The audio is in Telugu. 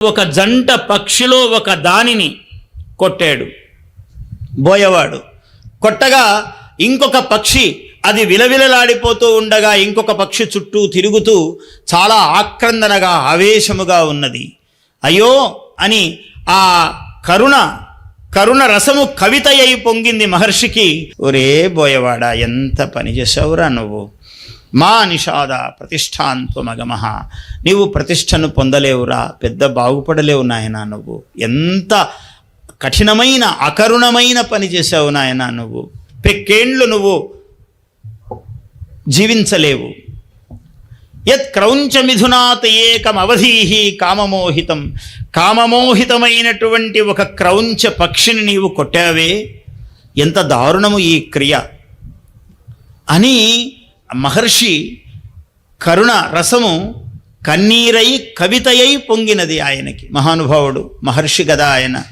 ఒక జంట పక్షిలో ఒక దానిని కొట్టాడు బోయవాడు. కొట్టగా ఇంకొక పక్షి అది విలవిలలాడిపోతూ ఉండగా ఇంకొక పక్షి చుట్టూ తిరుగుతూ చాలా ఆక్రందనగా ఆవేశముగా ఉన్నది. అయ్యో అని ఆ కరుణ రసము కవిత అయి పొంగింది మహర్షికి. ఒరే బోయవాడా, ఎంత పని చేసావురా నువ్వు! మా నిషాద ప్రతిష్టాంత్వమగమః, నీవు ప్రతిష్టను పొందలేవురా, పెద్ద బాగుపడలేవు నాయనా, నువ్వు ఎంత కఠినమైన అకరుణమైన పని చేసావు నాయనా, నువ్వు పెక్కేండ్లు నువ్వు జీవించలేవు. యత్ క్రౌంచమిథునాత్ ఏకం అవధీహి కామమోహితం, కామమోహితమైనటువంటి ఒక క్రౌంచ పక్షిని నీవు కొట్టావే, ఎంత దారుణము ఈ క్రియ అని మహర్షి కరుణ రసము కన్నీరై కవితయై పొంగినది ఆయనకి. మహానుభావుడు మహర్షి కదా ఆయన.